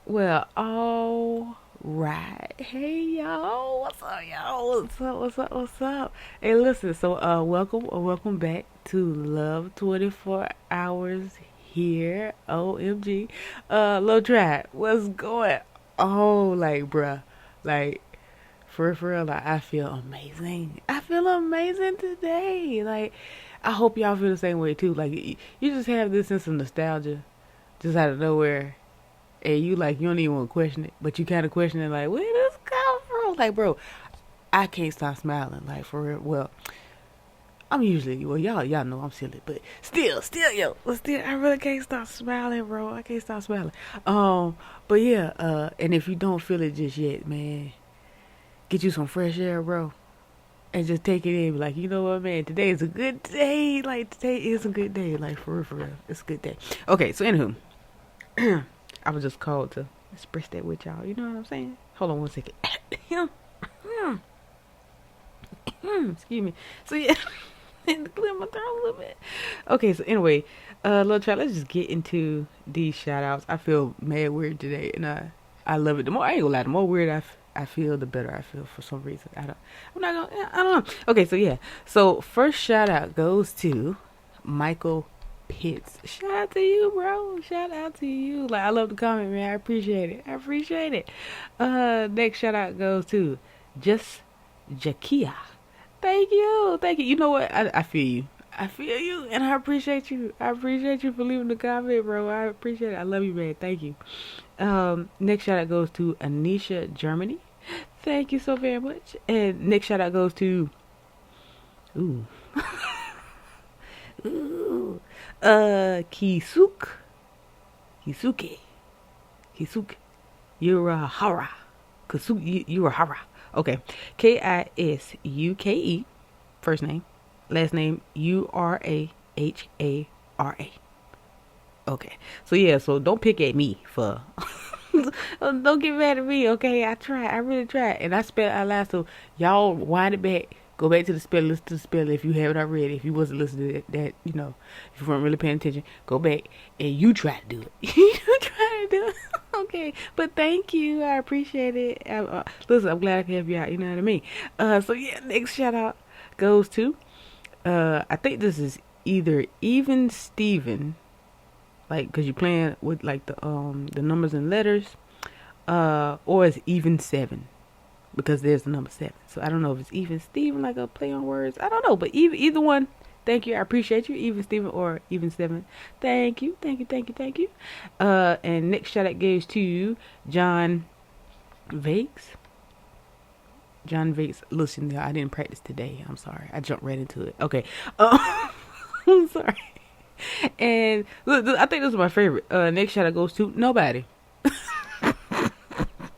Well, all right. Hey y'all, what's up, y'all? What's up? What's up? What's up? Hey, listen. So, welcome back to Love 24 Hours here. OMG, Lil Trap, what's going on? Like, bruh, like for real. Like, I feel amazing. I feel amazing today. Like, I hope y'all feel the same way too. Like, you just have this sense of nostalgia, just out of nowhere, and you don't even want to question it, but you kind of question it like, where did this come from? Like, bro, I can't stop smiling, like, for real. Well, I'm usually, well, y'all know I'm silly, but still, I really can't stop smiling, bro. I can't stop smiling. But yeah, and if you don't feel it just yet, man, get you some fresh air, bro, and just take it in. Like, you know what, man, today is a good day. Like, today is a good day. Like, for real, it's a good day. Okay, so anywho, I was just called to express that with y'all. You know what I'm saying? Hold on one second. Excuse me. So yeah, to clear my throat a little bit. Okay, so anyway, little chat. Let's just get into these shout outs. I feel mad weird today, and I love it. The more I ain't gonna lie, the more weird I feel, the better I feel for some reason. I'm not gonna. I don't know. Okay, so yeah. So first shout out goes to Michael Pitts. Shout out to you, bro. Shout out to you. Like, I love the comment, man. I appreciate it. I appreciate it. Next shout out goes to Just Jakia. Thank you. Thank you. You know what? I feel you. I feel you, and I appreciate you. I appreciate you for leaving the comment, bro. I appreciate it. I love you, man. Thank you. Next shout out goes to Anisha Germany. Thank you so very much. And next shout out goes to ooh. Ooh. Kisuke. Kisuke. Yurahara. Yurahara. Okay. Kisuke. First name. Last name Urahara. Okay. So yeah, so don't pick at me for don't get mad at me, okay? I really try. And I spell out loud, so y'all wind it back. Go back to the spell, listen to the spell if you haven't already. If you wasn't listening to that, if you weren't really paying attention, go back and you try to do it. You try to do it. Okay. But thank you. I appreciate it. Listen, I'm glad I could help you out. You know what I mean? So yeah, next shout out goes to, I think this is either Even Steven, like, cause you're playing with like the numbers and letters, or it's Even Seven, because there's the number 7. So I don't know if it's Even Steven, like a play on words. I don't know, but either one. Thank you. I appreciate you, Even Steven or Even 7. Thank you. And next shout out goes to John Vakes. John Vakes. Listen, I didn't practice today. I'm sorry. I jumped right into it. Okay. I'm sorry. And look, I think this is my favorite. Next shout out goes to Nobody.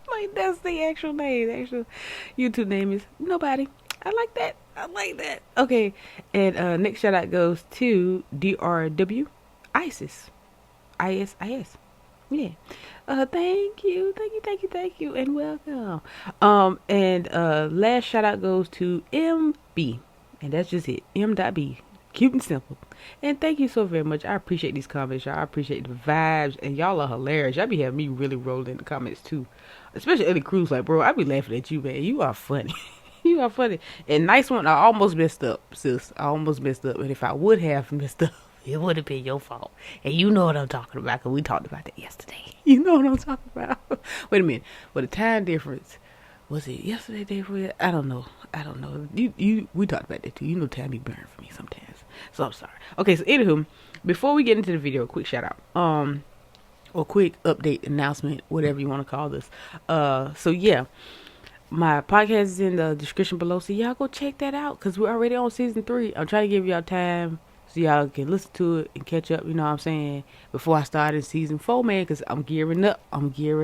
Like, that's the actual name. The actual YouTube name is Nobody. I like that. Okay. And next shout out goes to DRW ISIS. ISIS. Yeah. Thank you, and welcome. And last shout out goes to MB. And that's just it. M.B. Cute and simple. And thank you so very much. I appreciate these comments, y'all. I appreciate the vibes. And y'all are hilarious. Y'all be having me really rolling in the comments too. Especially Ellie Cruz. Like, bro, I be laughing at you, man. You are funny. You are funny. And nice one. I almost messed up, sis. I almost messed up. And if I would have messed up, it would have been your fault. And you know what I'm talking about, because we talked about that yesterday. You know what I'm talking about. Wait a minute. Well, the time difference, was it yesterday, day before? I don't know. We talked about that too. You know, time be burning for me sometimes. So I'm sorry. Okay, so anywho, before we get into the video, a quick shout out. Or quick update, announcement, whatever you want to call this. So yeah, my podcast is in the description below, so y'all go check that out, because we're already on season 3. I'm trying to give y'all time so y'all can listen to it and catch up, you know what I'm saying, before I start in season 4, man, because I'm gearing up. I'm getting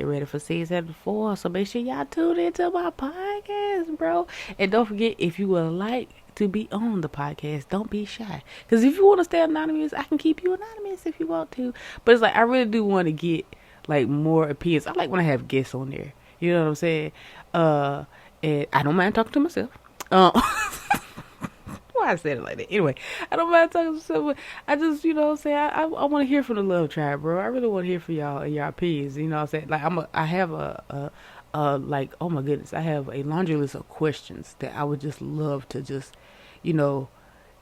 ready for season 4, so make sure y'all tune into my podcast, bro. And don't forget, if you would like to be on the podcast, don't be shy, because if you want to stay anonymous, I can keep you anonymous if you want to. But it's like, I really do want to get like more appearance. I like when I have guests on there, you know what I'm saying. And I don't mind talking to myself. Why why I said it like that. Anyway, I don't mind talking to someone. I just, you know what I'm saying? I want to hear from the love tribe, bro. I really want to hear from y'all and y'all opinions. You know what I'm saying? Like, I have like, oh my goodness, I have a laundry list of questions that I would just love to just, you know,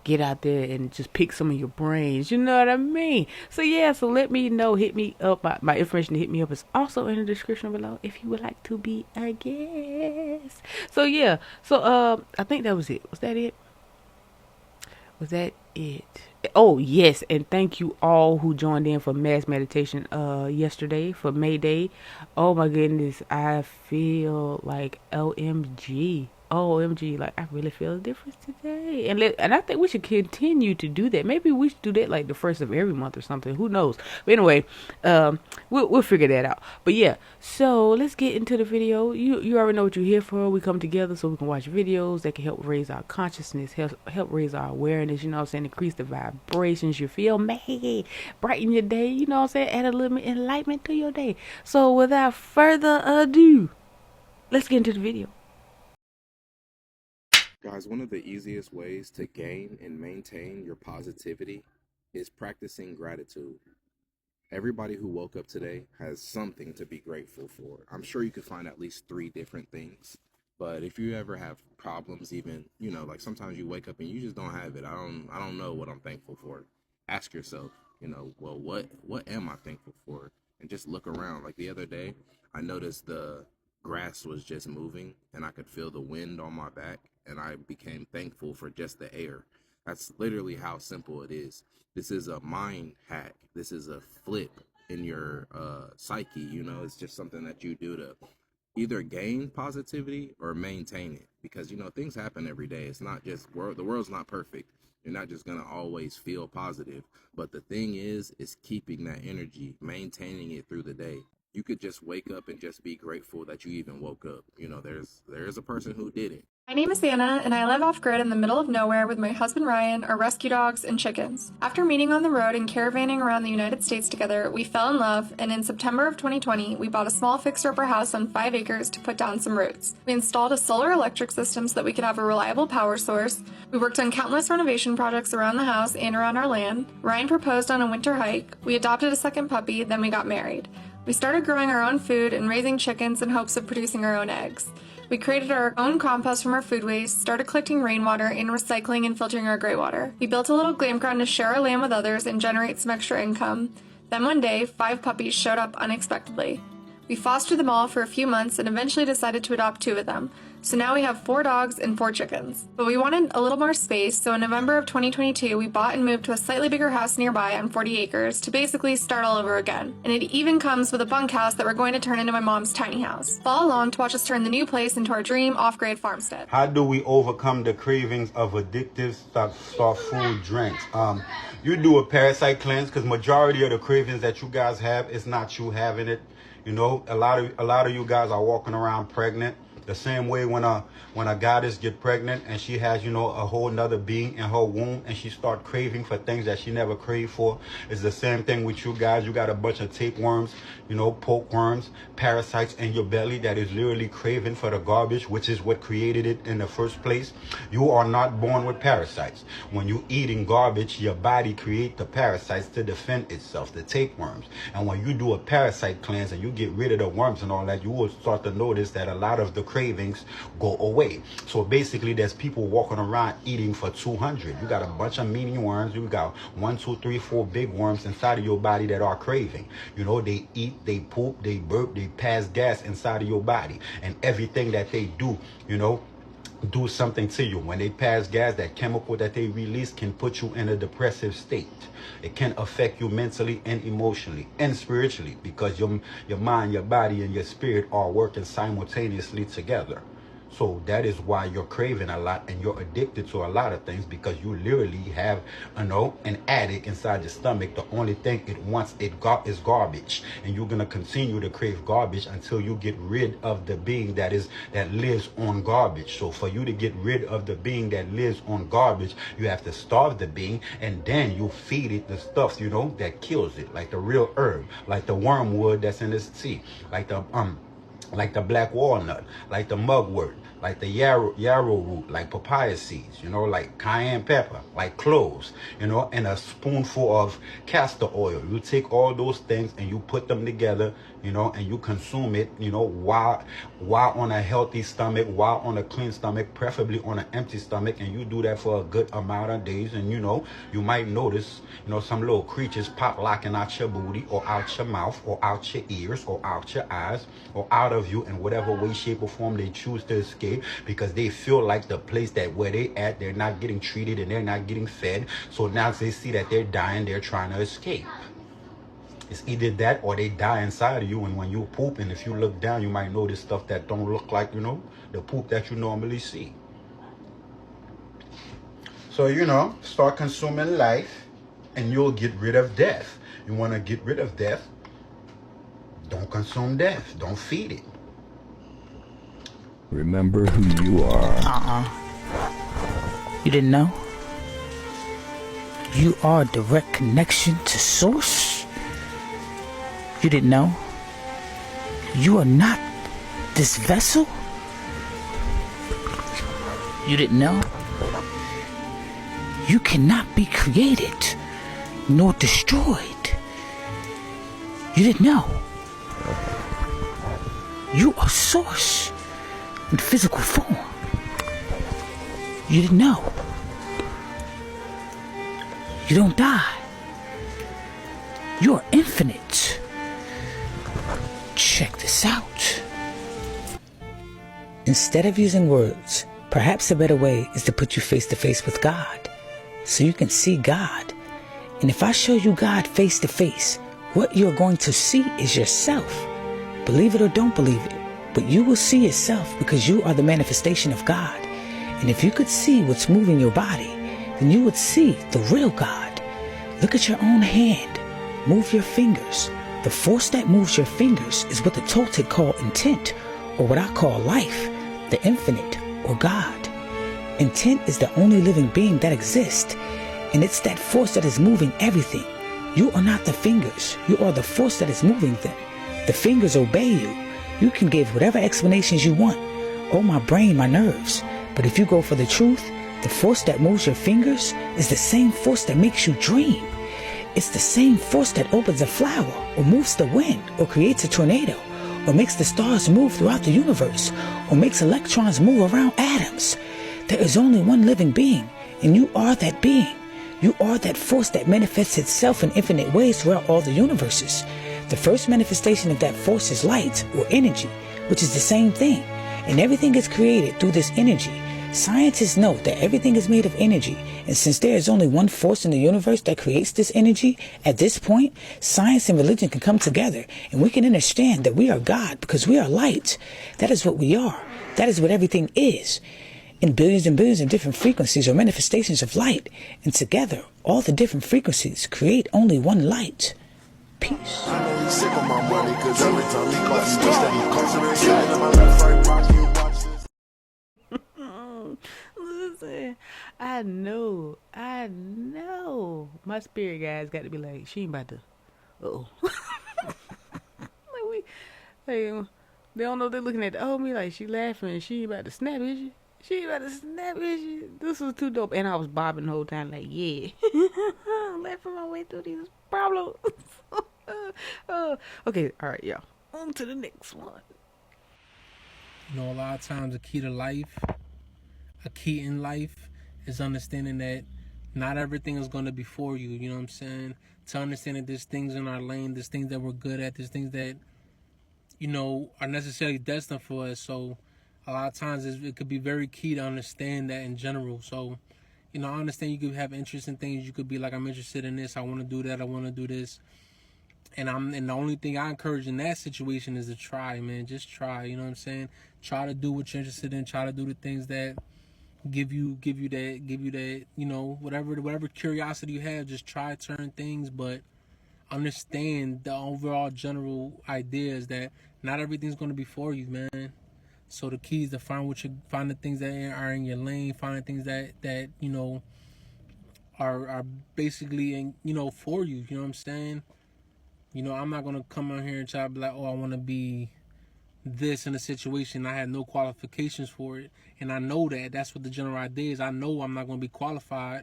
get out there and just pick some of your brains. You know what I mean? So yeah, so let me know. Hit me up. My information to hit me up is also in the description below if you would like to be a guest. So yeah, so I think that was it. Was that it? Was that it? Oh yes, and thank you all who joined in for mass meditation yesterday for May Day. Oh my goodness, I feel like OMG. OMG, like I really feel a difference today. And I think we should continue to do that. Maybe we should do that like the first of every month or something. Who knows? But anyway, we'll figure that out. But yeah, so let's get into the video. You already know what you're here for. We come together so we can watch videos that can help raise our consciousness, help raise our awareness, you know what I'm saying, increase the vibrations you feel, may brighten your day, you know what I'm saying, add a little bit enlightenment to your day. So without further ado, let's get into the video. Guys, one of the easiest ways to gain and maintain your positivity is practicing gratitude. Everybody who woke up today has something to be grateful for. I'm sure you could find at least 3 different things. But if you ever have problems, even, you know, like sometimes you wake up and you just don't have it. I don't know what I'm thankful for. Ask yourself, you know, well, what am I thankful for? And just look around. Like the other day, I noticed the grass was just moving and I could feel the wind on my back, and I became thankful for just the air. That's literally how simple it is. This is a mind hack. This is a flip in your psyche. You know, it's just something that you do to either gain positivity or maintain it, because you know things happen every day. It's not just the world's not perfect. You're not just gonna always feel positive, but the thing is keeping that energy, maintaining it through the day. You could just wake up and just be grateful that you even woke up. You know, there's a person who did it. My name is Anna, and I live off-grid in the middle of nowhere with my husband Ryan, our rescue dogs, and chickens. After meeting on the road and caravanning around the United States together, we fell in love, and in September of 2020, we bought a small fixer-upper house on 5 acres to put down some roots. We installed a solar electric system so that we could have a reliable power source. We worked on countless renovation projects around the house and around our land. Ryan proposed on a winter hike. We adopted a second puppy, then we got married. We started growing our own food and raising chickens in hopes of producing our own eggs. We created our own compost from our food waste, started collecting rainwater, and recycling and filtering our gray water. We built a little campground to share our land with others and generate some extra income. Then one day, 5 puppies showed up unexpectedly. We fostered them all for a few months and eventually decided to adopt 2 of them. So now we have 4 dogs and 4 chickens. But we wanted a little more space, so in November of 2022, we bought and moved to a slightly bigger house nearby on 40 acres to basically start all over again. And it even comes with a bunkhouse that we're going to turn into my mom's tiny house. Follow along to watch us turn the new place into our dream off-grid farmstead. How do we overcome the cravings of addictive soft food drinks? You do a parasite cleanse, because majority of the cravings that you guys have is not you having it. You know, a lot of you guys are walking around pregnant. The same way when a goddess get pregnant and she has, you know, a whole nother being in her womb and she start craving for things that she never craved for. It's the same thing with you guys. You got a bunch of tapeworms, you know, poke worms, parasites in your belly that is literally craving for the garbage, which is what created it in the first place. You are not born with parasites. When you eating garbage, your body create the parasites to defend itself, the tapeworms. And when you do a parasite cleanse and you get rid of the worms and all that, you will start to notice that a lot of the cravings go away. So basically there's people walking around eating for 200. You got a bunch of mini worms. You got 1, 2, 3, 4 big worms inside of your body that are craving. You know, they eat, they poop, they burp, they pass gas inside of your body, and everything that they do, you know, do something to you. When they pass gas, that chemical that they release can put you in a depressive state. It can affect you mentally and emotionally and spiritually, because your mind, your body, and your spirit are working simultaneously together. So that is why you're craving a lot and you're addicted to a lot of things, because you literally have, you know, an addict inside your stomach. The only thing it wants is garbage, and you're gonna continue to crave garbage until you get rid of the being that lives on garbage. So for you to get rid of the being that lives on garbage, you have to starve the being, and then you feed it the stuff, you know, that kills it, like the real herb, like the wormwood that's in this tea, like the like the black walnut, like the mugwort, like the yarrow root, like papaya seeds, like cayenne pepper, like cloves, and a spoonful of castor oil. You take all those things and you put them together, and you consume it, while on a healthy stomach, while on a clean stomach, preferably on an empty stomach, and you do that for a good amount of days, and you might notice, some little creatures pop locking out your booty or out your mouth or out your ears or out your eyes or out of you in whatever way, shape, or form they choose to escape, because they feel like the place that where they at, they're not getting treated and they're not getting fed. So now they see that they're dying, they're trying to escape. It's either that or they die inside of you, and when you poop, and if you look down, you might notice stuff that don't look like, the poop that you normally see. So, start consuming life and you'll get rid of death. You want to get rid of death, don't consume death. Don't feed it. Remember who you are. You didn't know? You are a direct connection to Source. You didn't know? You are not this vessel. You didn't know? You cannot be created nor destroyed. You didn't know? You are Source in physical form. You didn't know? You don't die. You are infinite. Check this out. Instead of using words, perhaps a better way is to put you face to face with God, so you can see God. And if I show you God face to face, what you're going to see is yourself. Believe it or don't believe it, but you will see yourself, because you are the manifestation of God. And if you could see what's moving your body, then you would see the real God. Look at your own hand. Move your fingers. The force that moves your fingers is what the Toltec call intent, or what I call life, the infinite, or God. Intent is the only living being that exists, and it's that force that is moving everything. You are not the fingers. You are the force that is moving them. The fingers obey you. You can give whatever explanations you want. Oh, my brain, my nerves. But if you go for the truth, the force that moves your fingers is the same force that makes you dream. It's the same force that opens a flower, or moves the wind, or creates a tornado, or makes the stars move throughout the universe, or makes electrons move around atoms. There is only one living being, and you are that being. You are that force that manifests itself in infinite ways throughout all the universes. The first manifestation of that force is light, or energy, which is the same thing. And everything is created through this energy. Scientists know that everything is made of energy, and since there is only one force in the universe that creates this energy, at this point, science and religion can come together, and we can understand that we are God because we are light. That is what we are. That is what everything is. In billions and billions of different frequencies or manifestations of light, and together, all the different frequencies create only one light. Peace. I know he's sick of my money, cause every time he calls, he that he concentrating in my left right pocket, he watches. Listen, I know. My spirit guys got to be like, she ain't about to. Like they don't know they're looking at the old me like she laughing. She ain't about to snap, is she? She ain't about to snap, is she? This was too dope, and I was bobbing the whole time like, yeah, laughing my way through these problems. Okay, all right, y'all. On to the next one. A lot of times a key in life is understanding that not everything is going to be for you, you know what I'm saying? To understand that there's things in our lane, there's things that we're good at, there's things that, are necessarily destined for us. So a lot of times it could be very key to understand that in general. So, I understand you could have interest in things. You could be like, I'm interested in this, I want to do that, I want to do this. And the only thing I encourage in that situation is to try, man. Just try, you know what I'm saying? Try to do what you're interested in. Try to do the things that give you that, whatever curiosity you have. Just try certain things, but understand the overall general idea is that not everything's going to be for you, man. So the key is to find the things that are in your lane, find the things that are basically for you. You know what I'm saying? I'm not gonna come out here and try to be like, oh, I want to be, this in a situation. I had no qualifications for it, and I know that. That's what the general idea is. I know I'm not going to be qualified,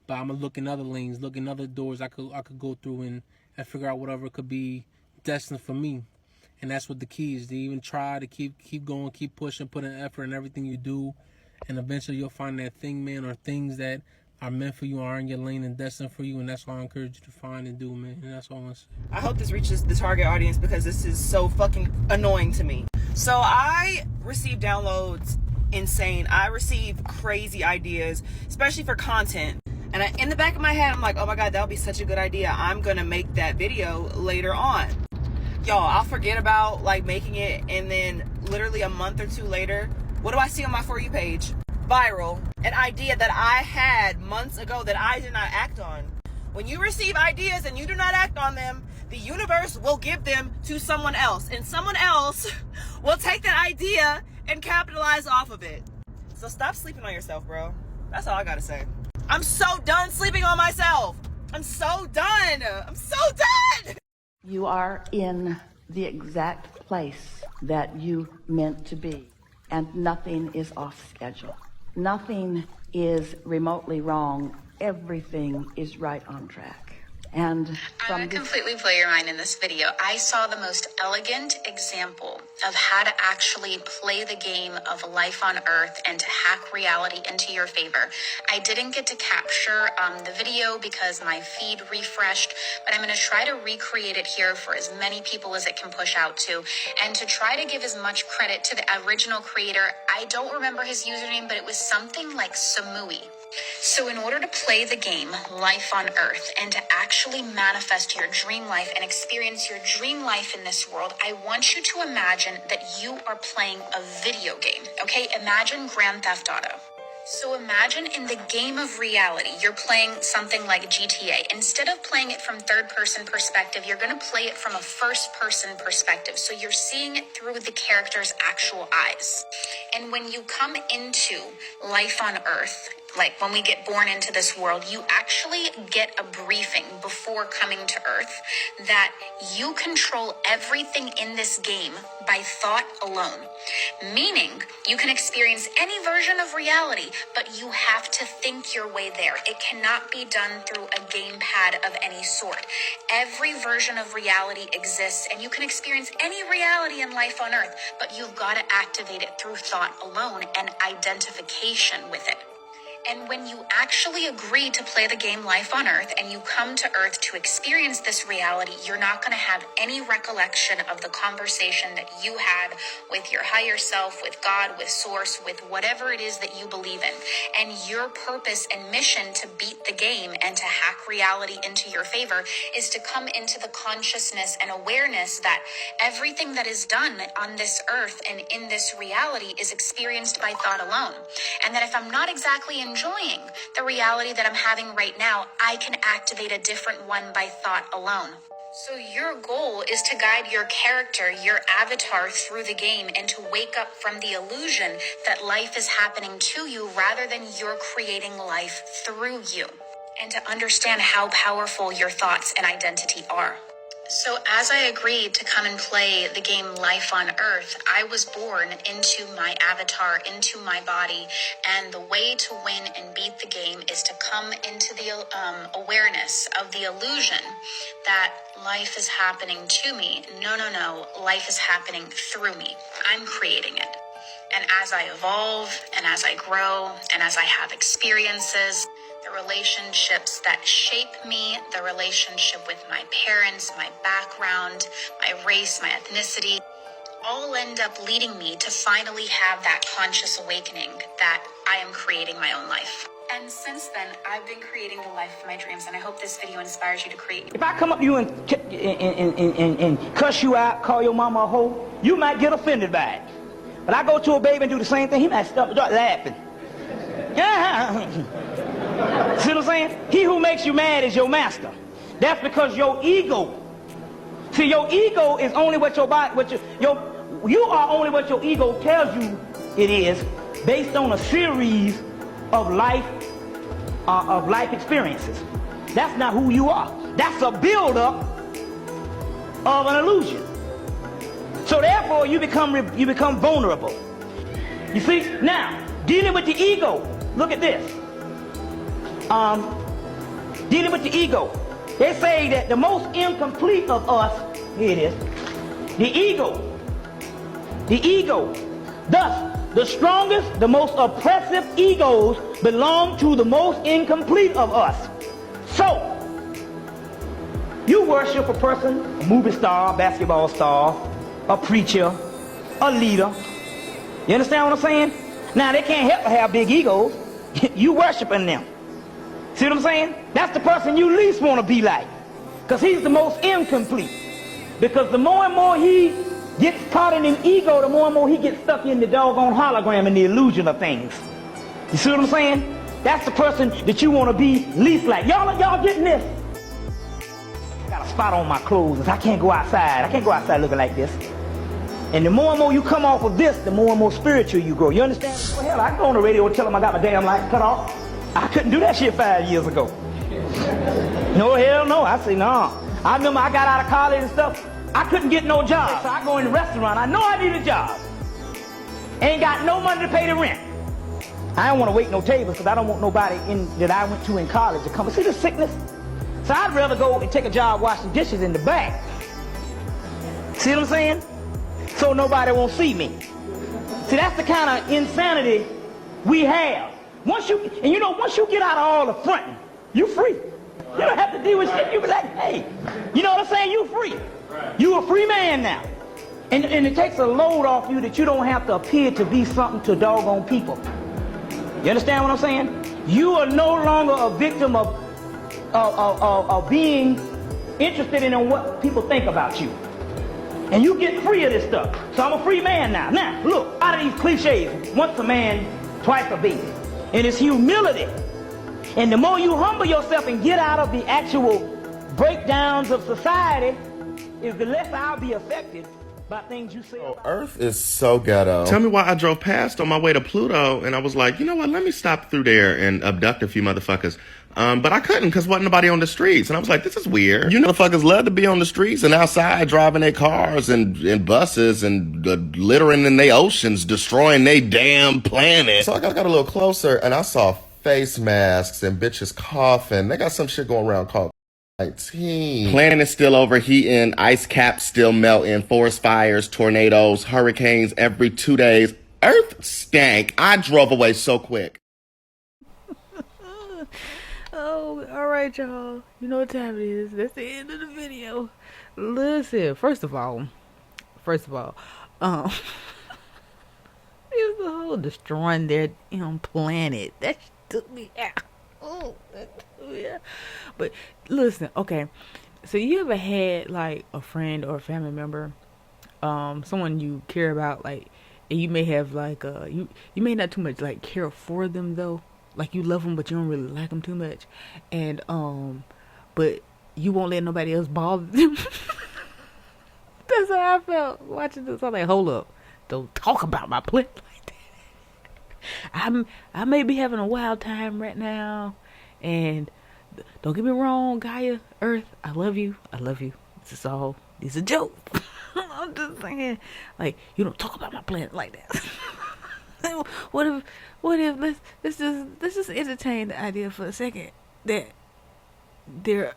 but I'm gonna look in other lanes, look in other doors I could go through and figure out whatever could be destined for me. And that's what the key is, to even try to keep going, keep pushing, put in effort in everything you do, and eventually you'll find that thing, man, or things that are meant for you, are in your lane and destined for you, and that's all I encourage you to find and do, man. And that's all I want to say. I hope this reaches the target audience because this is so fucking annoying to me. So I receive downloads insane. I receive crazy ideas, especially for content. And in the back of my head, I'm like, oh my God, that would be such a good idea. I'm going to make that video later on. Y'all, I'll forget about like making it, and then literally a month or two later, what do I see on my For You page? Viral. An idea that I had months ago that I did not act on. When you receive ideas and you do not act on them, the universe will give them to someone else, and someone else will take that idea and capitalize off of it. So stop sleeping on yourself, bro. That's all I gotta say. I'm so done sleeping on myself. I'm so done. I'm so done. You are in the exact place that you meant to be, and nothing is off schedule. Nothing is remotely wrong. Everything is right on track. And I'm going to completely blow your mind in this video. I saw the most elegant example of how to actually play the game of life on Earth and to hack reality into your favor. I didn't get to capture the video because my feed refreshed, but I'm going to try to recreate it here for as many people as it can push out to, and to try to give as much credit to the original creator. I don't remember his username, but it was something like Samui. So in order to play the game Life on Earth and to actually manifest your dream life and experience your dream life in this world, I want you to imagine that you are playing a video game, okay? Imagine Grand Theft Auto. So imagine in the game of reality, you're playing something like GTA. Instead of playing it from third-person perspective, you're going to play it from a first-person perspective. So you're seeing it through the character's actual eyes. And when you come into life on Earth, like when we get born into this world, you actually get a briefing before coming to Earth that you control everything in this game by thought alone. Meaning you can experience any version of reality, but you have to think your way there. It cannot be done through a gamepad of any sort. Every version of reality exists, and you can experience any reality in life on Earth, but you've got to activate it through thought alone and identification with it. And when you actually agree to play the game Life on Earth and you come to Earth to experience this reality, you're not going to have any recollection of the conversation that you had with your higher self, with God, with Source, with whatever it is that you believe in. And your purpose and mission to beat the game and to hack reality into your favor is to come into the consciousness and awareness that everything that is done on this earth and in this reality is experienced by thought alone. And that if I'm not exactly enjoying the reality that I'm having right now, I can activate a different one by thought alone. So your goal is to guide your character, your avatar through the game and to wake up from the illusion that life is happening to you rather than you're creating life through you, and to understand how powerful your thoughts and identity are. So as I agreed to come and play the game Life on Earth, I was born into my avatar, into my body, and the way to win and beat the game is to come into the awareness of the illusion that life is happening to me. No, life is happening through me. I'm creating it. And as I evolve, and as I grow, and as I have experiences, the relationships that shape me, the relationship with my parents, my background, my race, my ethnicity, all end up leading me to finally have that conscious awakening that I am creating my own life. And since then, I've been creating the life of my dreams, and I hope this video inspires you to create. If I come up to you and cuss you out, call your mama a hoe, you might get offended by it. But I go to a baby and do the same thing, he might start laughing. See what I'm saying? He who makes you mad is your master. That's because your ego. See, your ego is only what your body, you are only what your ego tells you it is, based on a series of life experiences. That's not who you are. That's a buildup of an illusion. So therefore, you become vulnerable. You see? Now, dealing with the ego. Look at this. Dealing with the ego. They say that the most incomplete of us, here it is, the ego. The ego. Thus, the strongest, the most oppressive egos belong to the most incomplete of us. So, you worship a person, a movie star, basketball star, a preacher, a leader. You understand what I'm saying? Now, they can't help but have big egos. You worshiping them. See what I'm saying? That's the person you least want to be like. Because he's the most incomplete. Because the more and more he gets caught in an ego, the more and more he gets stuck in the doggone hologram and the illusion of things. You see what I'm saying? That's the person that you want to be least like. Y'all getting this? I got a spot on my clothes. I can't go outside. I can't go outside looking like this. And the more and more you come off of this, the more and more spiritual you grow. You understand? Well, hell, I can go on the radio and tell them I got my damn light cut off. I couldn't do that shit 5 years ago. No, hell no. I say, no. I remember I got out of college and stuff. I couldn't get no job. So I go in the restaurant. I know I need a job. Ain't got no money to pay the rent. I don't want to wait no tables because I don't want nobody that I went to in college to come and see the sickness. So I'd rather go and take a job washing dishes in the back. See what I'm saying? So nobody won't see me. See, that's the kind of insanity we have. Once you get out of all the fronting, you free. You don't have to deal with shit. You be like, hey, you know what I'm saying? You free. You a free man now. And it takes a load off you that you don't have to appear to be something to doggone people. You understand what I'm saying? You are no longer a victim of being interested in what people think about you. And you get free of this stuff. So I'm a free man now. Now, look, out of these cliches, once a man, twice a baby. And it's humility. And the more you humble yourself and get out of the actual breakdowns of society, is the less I'll be affected by things you say. Oh, Earth is so ghetto. Tell me why I drove past on my way to Pluto, and I was like, you know what, let me stop through there and abduct a few motherfuckers. But I couldn't because wasn't nobody on the streets. And I was like, this is weird. You motherfuckers love to be on the streets and outside driving their cars and buses and littering in their oceans, destroying their damn planet. So I got a little closer and I saw face masks and bitches coughing. They got some shit going around called 19. Planet is still overheating, ice caps still melting, forest fires, tornadoes, hurricanes every 2 days. Earth stank. I drove away so quick. Oh, all right, y'all. You know what time it is. That's the end of the video. Listen, first of all, it was the whole destroying their planet. That took me out. Oh, that took me out. But listen, okay. So you ever had like a friend or a family member, someone you care about, like, and you may have like you may not too much like care for them though. Like you love them, but you don't really like them too much, and but you won't let nobody else bother them. That's how I felt watching this. I'm like, hold up, don't talk about my planet like that. I may be having a wild time right now, and don't get me wrong, Gaia, Earth, I love you. It's a joke. I'm just saying, like, you don't talk about my planet like that. What if let's just entertain the idea for a second that there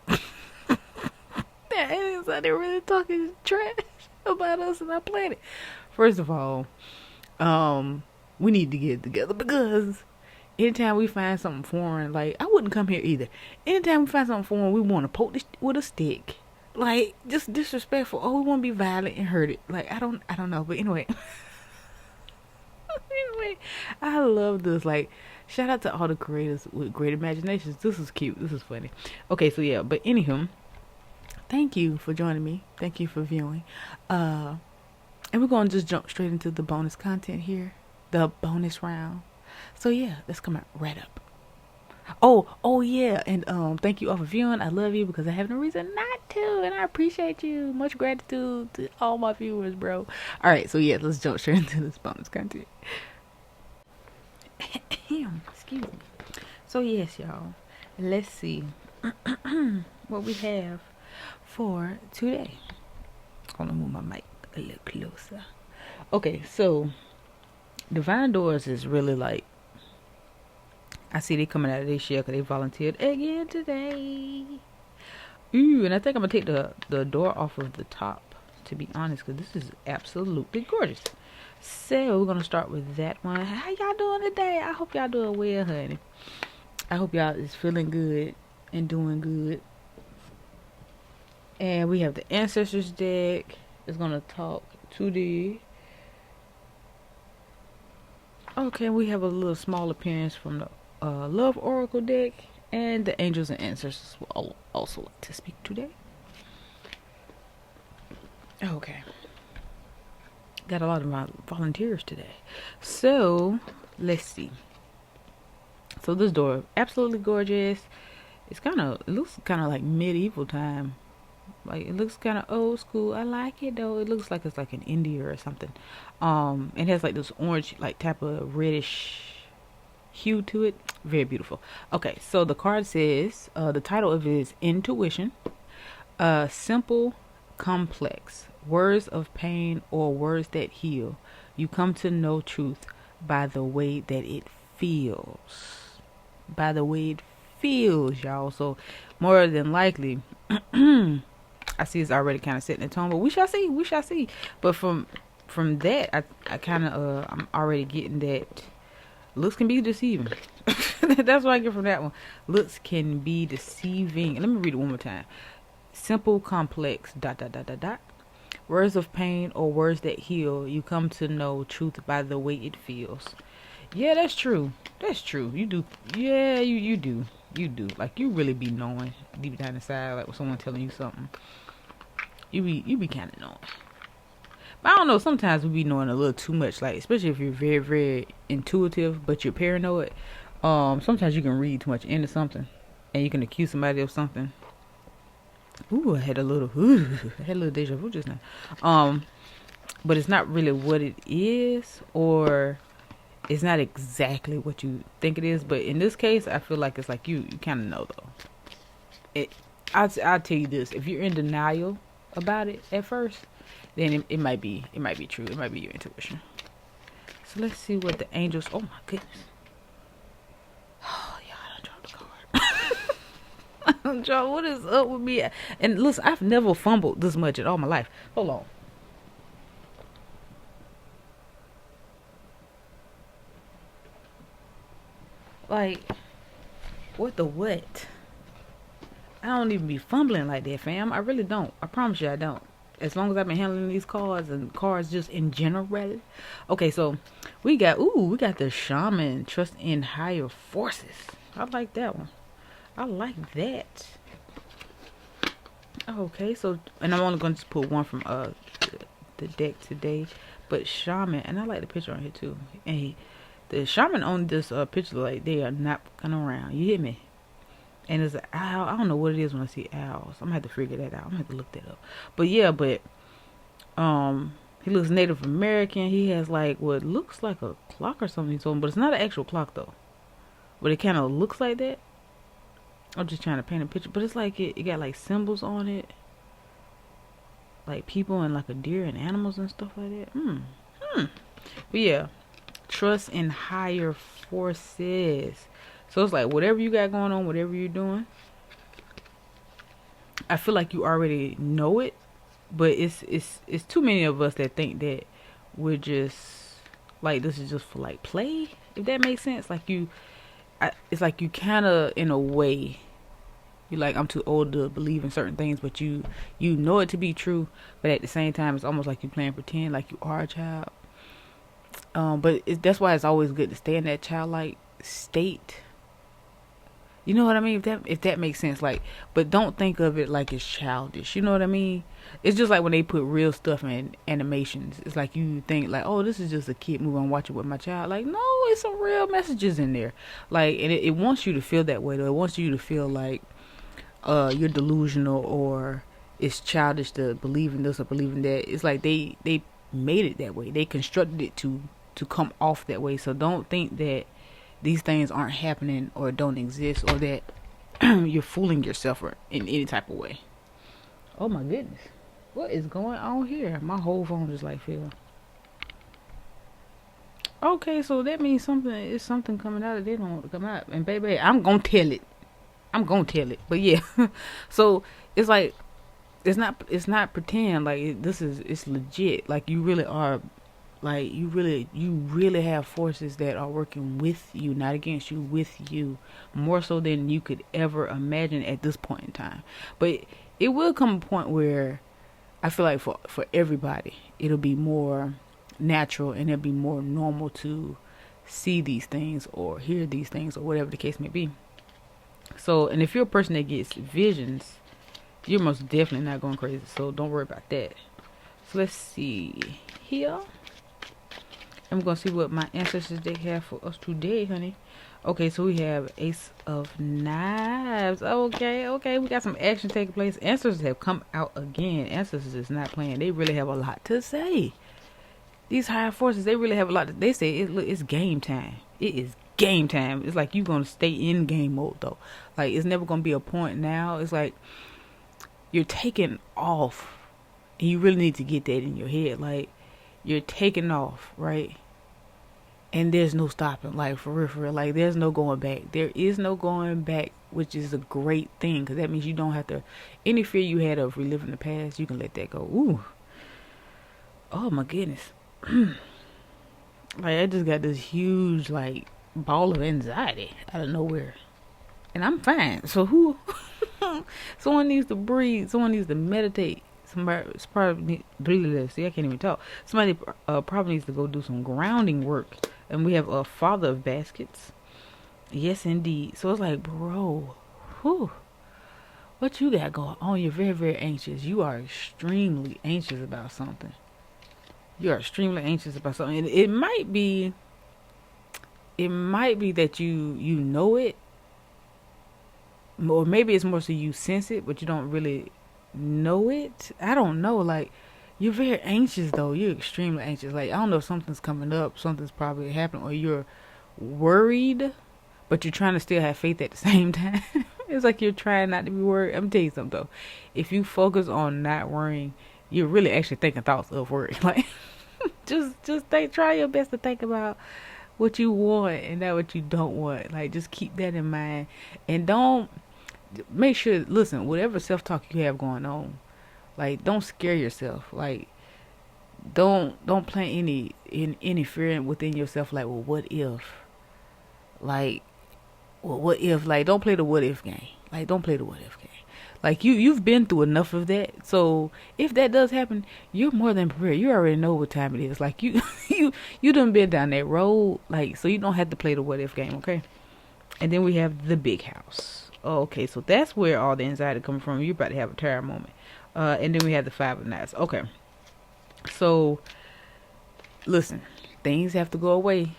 aliens out there really talking trash about us and our planet. First of all, we need to get together, because anytime we find something foreign, like, I wouldn't come here either. Anytime we find something foreign, we want to poke this with a stick, like, just disrespectful. Oh, we want to be violent and hurt it. Like, I don't know, but anyway. Anyway, I love this. Like, shout out to all the creators with great imaginations. This is cute. This is funny. Okay, so yeah, but anywho, thank you for joining me. Thank you for viewing. And we're going to just jump straight into the bonus content here. The bonus round. So yeah, let's come out right up. Oh yeah, and thank you all for viewing. I love you because I have no reason not to, and I appreciate you. Much gratitude to all my viewers, bro. All right, so yeah, let's jump straight into this bonus content. Excuse me. So yes, y'all, let's see what we have for today. Hold on, move my mic. a little closer. Okay, so Divine Doors is really like, I see they coming out of their shell because they volunteered again today. Ooh, and I think I'm gonna take the door off of the top, to be honest, because this is absolutely gorgeous. So we're gonna start with that one. How y'all doing today? I hope y'all doing well, honey. I hope y'all is feeling good and doing good. And we have the Ancestors deck. It's gonna talk to the. Okay, we have a little small appearance from the Love Oracle deck, and the Angels and Ancestors will also like to speak today. Okay. Got a lot of volunteers today. So, let's see. So this door, absolutely gorgeous. It looks kind of like medieval time. Like, it looks kind of old school. I like it though. It looks like it's like in India or something. It has like this orange, like type of reddish hue to it. Very beautiful. Okay, so the card says, the title of it is Intuition. Simple, complex. Words of pain or words that heal. You come to know truth by the way that it feels. By the way it feels, y'all. So more than likely, I see it's already kind of setting the tone, but we shall see. We shall see. But from that, I kind of I'm already getting that looks can be deceiving. That's what I get from that one. Looks can be deceiving. Let me read it one more time. Simple, complex. ... Words of pain or words that heal. You come to know truth by the way it feels. Yeah, that's true. That's true. You do. Yeah, you do. You do. Like, you really be knowing deep down inside, like when someone telling you something. You be kind of knowing. But I don't know. Sometimes we be knowing a little too much. Like, especially if you're very, very intuitive, but you're paranoid. Sometimes you can read too much into something, and you can accuse somebody of something. Ooh, I had a little deja vu just now. But it's not really what it is, or it's not exactly what you think it is. But in this case, I feel like it's like you kind of know though. I'll tell you this: if you're in denial about it at first, then it might be true. It might be your intuition. So let's see what the angels. Oh my goodness! Oh yeah, I done dropped the card. John, what is up with me? And listen, I've never fumbled this much in all my life. Hold on. Like, what the what? I don't even be fumbling like that, fam. I really don't. I promise you I don't. As long as I've been handling these cards and cards just in general. Okay, so we got the Shaman, trust in higher forces. I like that one. I like that. Okay, so, and I'm only going to put one from the deck today, but Shaman, and I like the picture on here too. And the Shaman on this picture, like, they are not going around. You hear me? And it's an owl. I don't know what it is when I see owls. I'm gonna have to figure that out. I'm gonna have to look that up. But yeah, he looks Native American. He has like what looks like a clock or something to him, but it's not an actual clock though. But it kind of looks like that. I'm just trying to paint a picture, but it's like it got like symbols on it, like people and like a deer and animals and stuff like that. But yeah, trust in higher forces. So it's like whatever you got going on, whatever you're doing, I feel like you already know it, but it's too many of us that think that we're just like, this is just for like play, if that makes sense. Like it's like you kind of, in a way, you're like, I'm too old to believe in certain things, but you know it to be true, but at the same time it's almost like you playing pretend like you are a child. But that's why it's always good to stay in that childlike state. You know what I mean? If that makes sense. Like, but don't think of it like it's childish. You know what I mean? It's just like when they put real stuff in animations. It's like you think like, oh, this is just a kid movie. I'm watching with my child. Like, no, it's some real messages in there. Like, and it wants you to feel that way though. It wants you to feel like you're delusional or it's childish to believe in this or believe in that. It's like they made it that way. They constructed it to come off that way. So don't think that these things aren't happening or don't exist, or that you're fooling yourself or in any type of way. Oh my goodness. What is going on here? My whole phone just like fell. Okay, so that means something coming out that they don't want to come out. And baby, I'm gonna tell it. But yeah, so it's like it's not pretend, like it's legit. Like you really are, like you really have forces that are working with you, not against you, with you, more so than you could ever imagine at this point in time. But it will come a point where I feel like for everybody, it'll be more natural and it'll be more normal to see these things or hear these things or whatever the case may be. So, and if you're a person that gets visions, you're most definitely not going crazy. So don't worry about that. So let's see here. I'm going to see what my ancestors deck have for us today, honey. Okay, so we have Ace of Knives. Okay, we got some action taking place. Ancestors have come out again. Ancestors is not playing. They really have a lot to say. These higher forces, they really have a lot. They say it's game time. It is game time. It's like you're going to stay in game mode, though. Like, it's never going to be a point now. It's like you're taking off. And you really need to get that in your head. Like, you're taking off, right? And there's no stopping. Like, for real. Like, there's no going back. There is no going back, which is a great thing. Because that means you don't have to... Any fear you had of reliving the past, you can let that go. Ooh. Oh, my goodness. Like, I just got this huge, like, ball of anxiety out of nowhere. And I'm fine. So who... Someone needs to breathe. Someone needs to meditate. Somebody probably see, I can't even talk. Somebody probably needs to go do some grounding work. And we have a father of baskets. Yes, indeed. So it's like, bro, whew, what you got going on? You're very, very anxious. You are extremely anxious about something. You are extremely anxious about something. And it might be that you know it, or maybe it's more so you sense it, but you don't really know it. I don't know. Like, you're very anxious though. You're extremely anxious. Like, I don't know if something's coming up, something's probably happening, or you're worried, but you're trying to still have faith at the same time. It's like you're trying not to be worried. I'm telling you something though. If you focus on not worrying, you're really actually thinking thoughts of worry. Like, just try your best to think about what you want and not what you don't want. Like, just keep that in mind, and don't make sure, listen, whatever self-talk you have going on, like, don't scare yourself. Like, don't plant any fear within yourself. Like, well, what if? Like, well, what if? Like, don't play the what if game. Like, don't play the what if game. Like, you've been through enough of that. So if that does happen, you're more than prepared. You already know what time it is. Like, you done been down that road. Like, so you don't have to play the what if game, okay? And then we have the big house. Oh, okay, so that's where all the anxiety comes from. You're about to have a terror moment. And then we have the Five of Knives. Okay. So, listen, things have to go away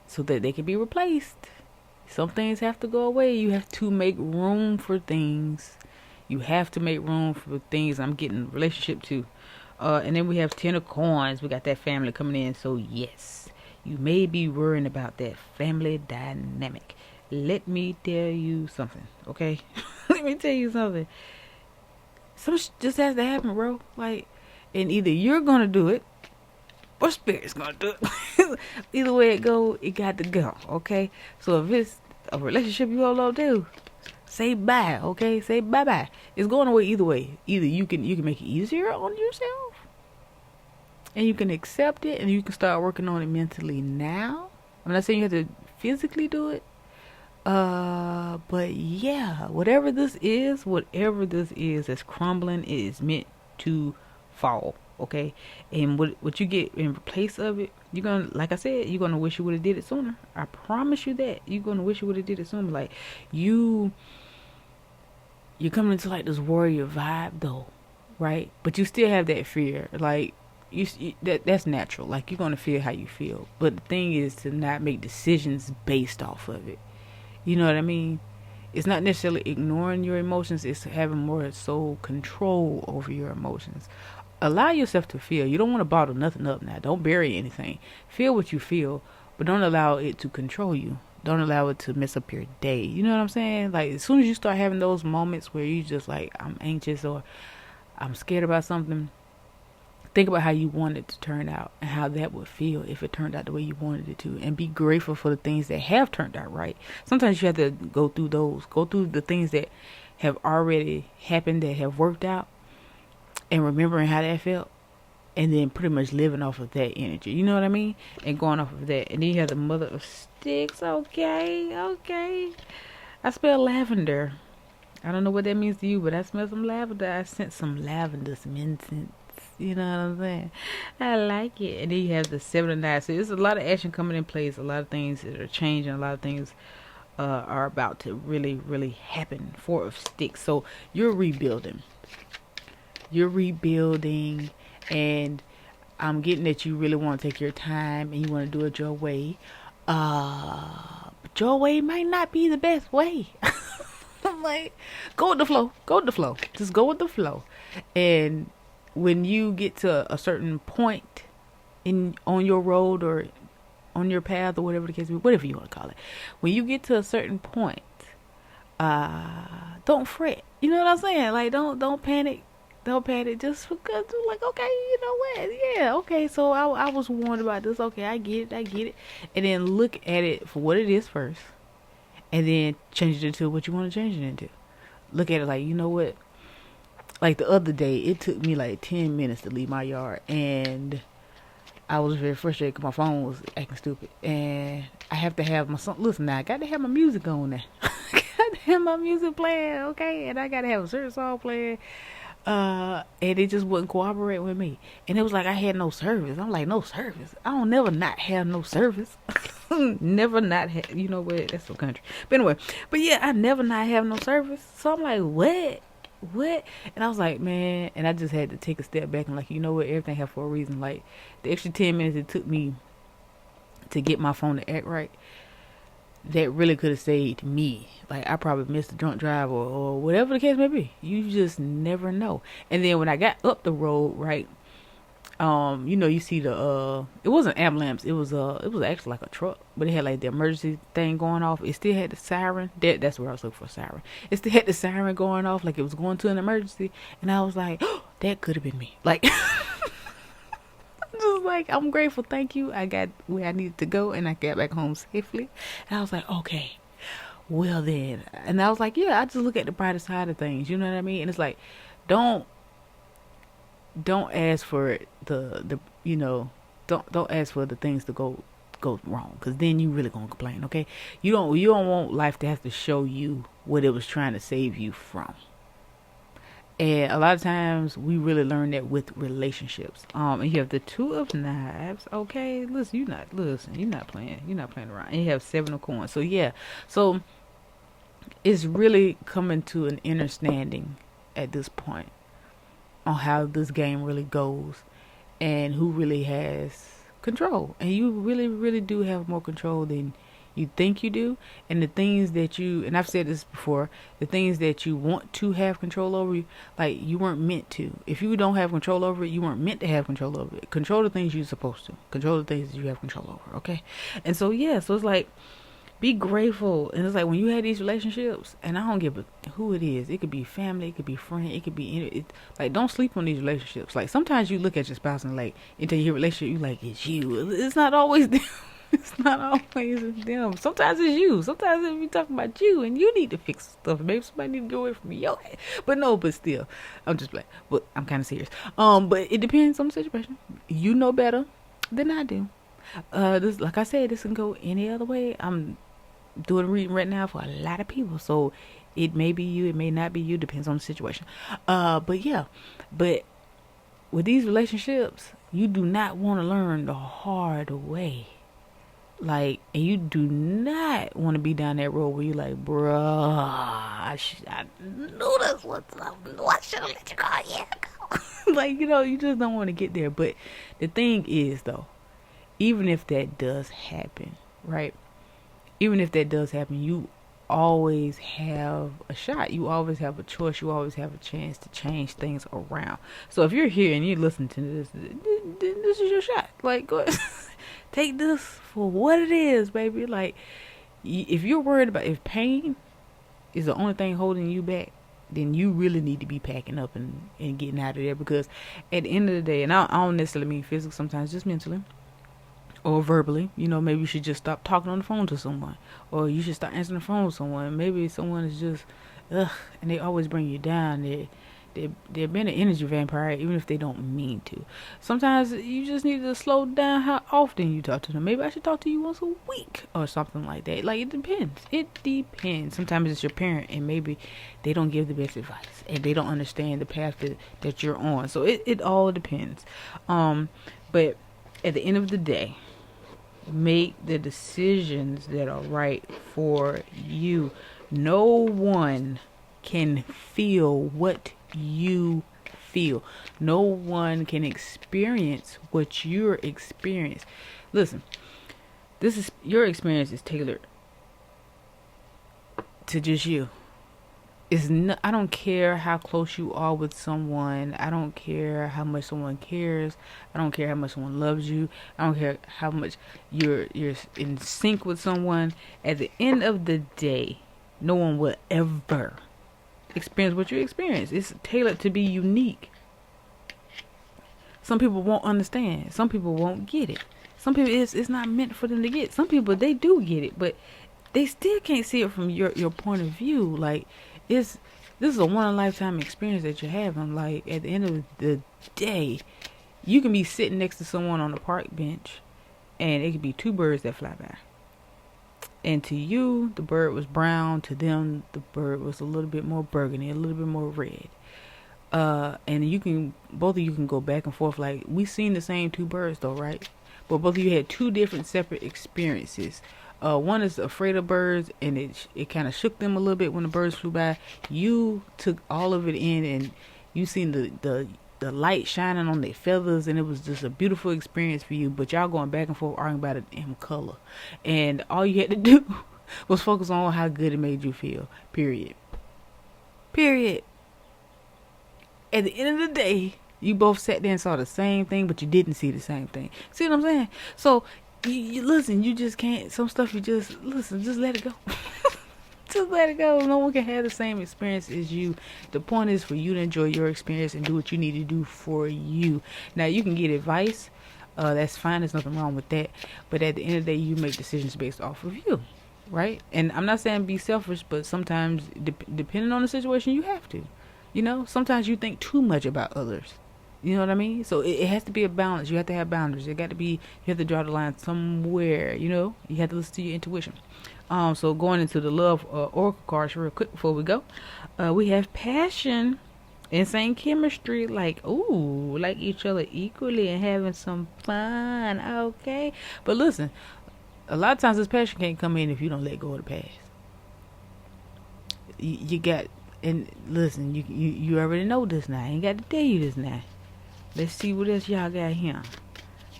so that they can be replaced. Some things have to go away. You have to make room for things. You have to make room for things. I'm getting relationship too. And then we have Ten of Coins. We got that family coming in. So, yes, you may be worrying about that family dynamic. Let me tell you something, okay? Let me tell you something. Some just has to happen, bro. Like, and either you're gonna do it, or spirit's gonna do it. Either way it go, it got to go, okay? So if it's a relationship you all love to, say bye, okay? Say bye-bye. It's going away either way. Either you can make it easier on yourself, and you can accept it, and you can start working on it mentally now. I'm not saying you have to physically do it. But yeah, whatever this is that's crumbling, it is meant to fall, okay? And what you get in place of it, you're gonna, like I said, you're gonna wish you would have did it sooner. I promise you that. You're gonna wish you would have did it sooner. Like, you're coming into like this warrior vibe though, right? But you still have that fear. Like, that's natural. Like, you're gonna feel how you feel. But the thing is to not make decisions based off of it. You know what I mean? It's not necessarily ignoring your emotions. It's having more so control over your emotions. Allow yourself to feel. You don't want to bottle nothing up now. Don't bury anything. Feel what you feel, but don't allow it to control you. Don't allow it to mess up your day. You know what I'm saying? Like, as soon as you start having those moments where you just like, I'm anxious, or I'm scared about something. Think about how you want it to turn out and how that would feel if it turned out the way you wanted it to, and be grateful for the things that have turned out right. Sometimes you have to go through the things that have already happened, that have worked out, and remembering how that felt, and then pretty much living off of that energy. You know what I mean? And going off of that. And then you have the mother of sticks. Okay. I smell lavender. I don't know what that means to you, but I smell some lavender. I scent some lavender, some incense. You know what I'm saying? I like it. And then you have the 7 of 9. So there's a lot of action coming in place. A lot of things that are changing. A lot of things are about to really, really happen. 4 of sticks. So you're rebuilding. And I'm getting that you really want to take your time and you want to do it your way. But your way might not be the best way. I'm like, go with the flow. Just go with the flow. And when you get to a certain point on your road or on your path or whatever the case may be, whatever you want to call it, when you get to a certain point, don't fret. You know what I'm saying? Like, don't panic. Don't panic. Just because, like, okay, you know what? Yeah, okay. So I was warned about this. Okay, I get it. And then look at it for what it is first, and then change it into what you want to change it into. Look at it like, you know what? Like the other day, it took me like 10 minutes to leave my yard, and I was very frustrated because my phone was acting stupid, and I have to have my son. Listen now, I got to have my music on now. I got to have my music playing, okay, and I got to have a certain song playing. And it just wouldn't cooperate with me, and it was like I had no service. I'm like, no service? I don't never not have no service. Never not have. You know what? That's some country. But anyway, yeah, I never not have no service. So I'm like, what? And I was like, man, and I just had to take a step back and like, you know what, everything happened for a reason. Like the extra 10 minutes it took me to get my phone to act right, that really could have saved me. Like I probably missed a drunk drive or whatever the case may be. You just never know. And then when I got up the road, right, you know, you see the it wasn't ambulance, it was actually like a truck, but it had like the emergency thing going off. It still had the siren. That's where I was looking for, siren. It still had the siren going off like it was going to an emergency, and I was like, oh, that could have been me. Like just like, I'm grateful, thank you. I got where I needed to go and I got back home safely. And I was like, okay, well then. And I was like, yeah, I just look at the brighter side of things, you know what I mean? And it's like, don't ask for the you know, don't ask for the things to go wrong, because then you really gonna complain. Okay, you don't want life to have to show you what it was trying to save you from. And a lot of times we really learn that with relationships. And you have the 2 of knives. Okay, listen, you're not playing around. And you have 7 of coins. So yeah, so it's really coming to an understanding at this point on how this game really goes and who really has control. And you really, really do have more control than you think you do. And the things that and I've said this before, the things that you want to have control over, like you weren't meant to. If you don't have control over it, you weren't meant to have control over it. Control the things you're supposed to. Control the things that you have control over, okay? And so yeah, so it's like, be grateful. And it's like when you have these relationships, and I don't give a who it is. It could be family, it could be friend, it could be like, don't sleep on these relationships. Like sometimes you look at your spouse and like, into your relationship, you like, it's you. It's not always them. It's not always them. Sometimes it's you. Sometimes if we talking about you and you need to fix stuff, maybe somebody need to go away from your head. But still, I'm just like, but I'm kind of serious. But it depends on the situation. You know better than I do. This, like I said, this can go any other way. I'm doing a reading right now for a lot of people, so it may be you, it may not be you, depends on the situation. But yeah, but with these relationships, you do not want to learn the hard way. Like, and you do not want to be down that road where you're like, bruh, I knew this was something. I should have let you go. Yeah, like, you know, you just don't want to get there. But the thing is, though, even if that does happen, right? Even if that does happen, you always have a shot. You always have a choice. You always have a chance to change things around. So if you're here and you're listening to this, this is your shot. Like, go ahead. Take this for what it is, baby. Like, if you're worried about if pain is the only thing holding you back, then you really need to be packing up and getting out of there. Because at the end of the day, and I don't necessarily mean physically, sometimes just mentally or verbally, maybe you should just stop talking on the phone to someone, or you should start answering the phone with someone. Maybe someone is just and they always bring you down. They've been an energy vampire, even if they don't mean to. Sometimes you just need to slow down how often you talk to them. Maybe I should talk to you once a week or something like that. Like, it depends. Sometimes it's your parent, and maybe they don't give the best advice, and they don't understand the path that you're on. So it all depends. But at the end of the day, make the decisions that are right for you. No one can feel what you feel. No one can experience what you're experiencing. Listen, your experience is tailored to just you. I don't care how close you are with someone. I don't care how much someone cares. I don't care how much someone loves you. I don't care how much you're in sync with someone. At the end of the day, no one will ever experience what you experience. It's tailored to be unique. Some people won't understand. Some people won't get it. Some people it's not meant for them to get. Some people, they do get it, but they still can't see it from your point of view. Like, this is a one in a lifetime experience that you're having. Like, at the end of the day, you can be sitting next to someone on a park bench, and it could be two birds that fly by. And to you, the bird was brown. To them, the bird was a little bit more burgundy, a little bit more red. And both of you can go back and forth. Like, we seen the same two birds though, right? But both of you had two different separate experiences. One is afraid of birds, and it kind of shook them a little bit when the birds flew by. You took all of it in, and you seen the light shining on their feathers, and it was just a beautiful experience for you. But y'all going back and forth arguing about it in color, and all you had to do was focus on how good it made you feel. Period. At the end of the day, you both sat there and saw the same thing, but you didn't see the same thing. See what I'm saying? So you listen, you just can't, some stuff you just let it go. Just let it go. No one can have the same experience as you. The point is for you to enjoy your experience and do what you need to do for you. Now, you can get advice. That's fine. There's nothing wrong with that. But at the end of the day, you make decisions based off of you, right? And I'm not saying be selfish, but sometimes, depending on the situation, you have to. Sometimes you think too much about others. You know what I mean? So it has to be a balance. You have to have boundaries. You have to draw the line somewhere. You have to listen to your intuition. So going into the love oracle cards real quick before we go, we have passion, insane chemistry, like each other equally and having some fun. Okay, but listen, a lot of times this passion can't come in if you don't let go of the past. You got, and listen, you already know this now. I ain't got to tell you this now. Let's see what else y'all got here.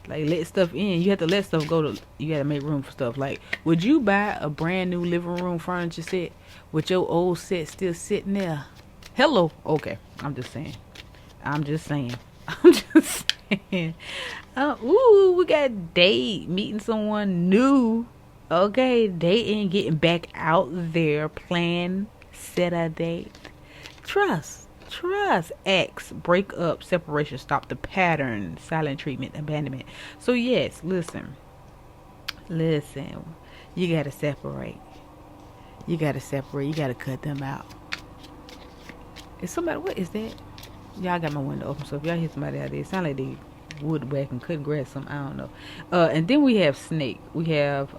Like, let stuff in. You have to let stuff go. You got to make room for stuff. Like, would you buy a brand new living room furniture set with your old set still sitting there? Hello. Okay. I'm just saying. We got date, meeting someone new. Okay. Dating, getting back out there, plan, set a date. Trust. X, break up, separation, stop the pattern, silent treatment, abandonment. So yes, listen, you gotta separate. You gotta cut them out. Is somebody, what is that? Y'all got my window open, so if y'all hear somebody out there, it sound like they woodwhacking, cutting grass, something, I don't know. And then we have snake. We have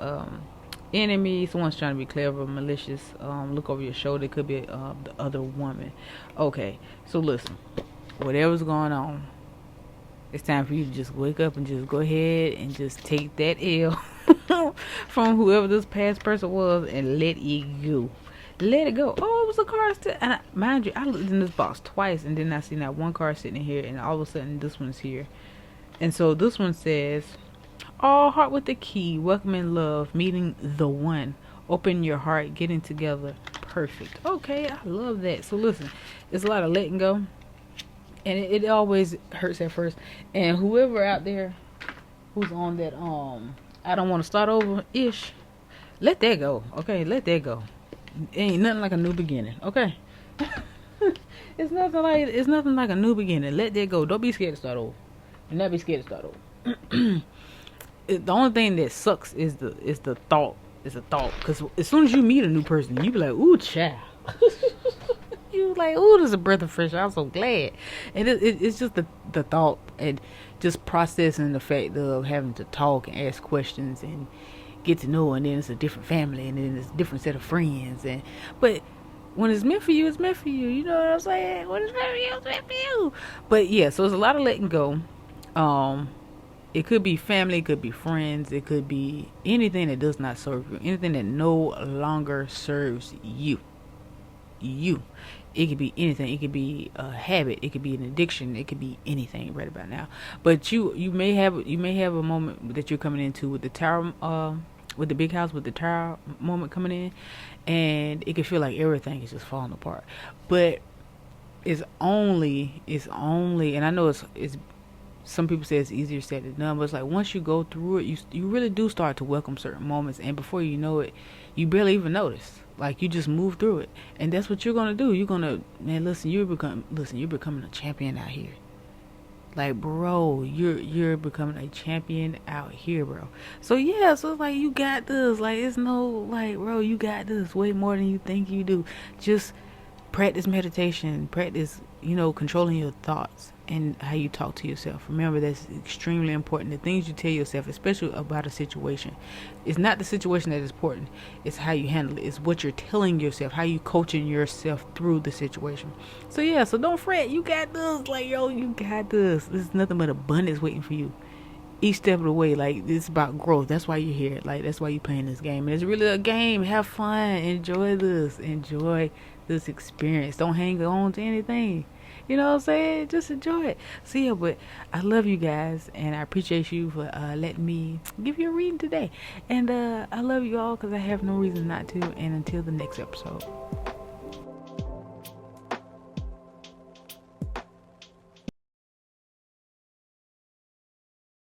enemy, someone's trying to be clever, malicious, look over your shoulder. It could be the other woman. Okay, so listen, whatever's going on, it's time for you to just wake up and just go ahead and just take that L from whoever this past person was and let it go. Let it go. Oh, it was a card still, and mind you, I looked in this box twice and then I see that one card sitting in here, and all of a sudden this one's here. And so this one says, all heart with the key, welcoming love, meeting the one, open your heart, getting together, perfect. Okay, I love that. So listen, it's a lot of letting go, and it always hurts at first. And whoever out there who's on that I don't want to start over ish, let that go. Okay, let that go. It ain't nothing like a new beginning. Okay. It's nothing like a new beginning. Let that go. Don't be scared to start over. Do not be scared to start over. The only thing that sucks is the thought. It's a thought. Because as soon as you meet a new person, you be like, ooh, child. You like, ooh, there's a breath of fresh air. I'm so glad. And it's just the thought and just processing the fact of having to talk and ask questions and get to know, and then it's a different family, and then it's a different set of friends. But when it's meant for you, it's meant for you. You know what I'm saying? When it's meant for you, it's meant for you. But yeah, so it's a lot of letting go. It could be family, it could be friends, it could be anything that does not serve you, anything that no longer serves you. It could be anything. It could be a habit. It could be an addiction. It could be anything right about now. But you may have a moment that you're coming into with the tower, with the big house, with the tower moment coming in, and it can feel like everything is just falling apart. But it's only, and I know it's. Some people say it's easier said than done, but it's like once you go through it, you really do start to welcome certain moments, and before you know it, you barely even notice. Like you just move through it, and that's what you're gonna do. You're gonna, man, you're becoming a champion out here. Like, bro, you're becoming a champion out here, bro. So yeah, so it's like you got this. Like it's no like, bro, you got this way more than you think you do. Just practice meditation, practice, controlling your thoughts and how you talk to yourself. Remember, that's extremely important. The things you tell yourself, especially about a situation, it's not the situation that is important. It's how you handle it. It's what you're telling yourself, how you coaching yourself through the situation. So yeah, so don't fret. You got this. Like, yo, you got this. This is nothing but abundance waiting for you. Each step of the way, like, it's about growth. That's why you're here. Like, that's why you're playing this game. And it's really a game. Have fun. Enjoy this. Enjoy this experience. Don't hang on to anything. You know what I'm saying? Just enjoy it. So yeah, but I love you guys, and I appreciate you for letting me give you a reading today. And I love you all because I have no reason not to. And until the next episode.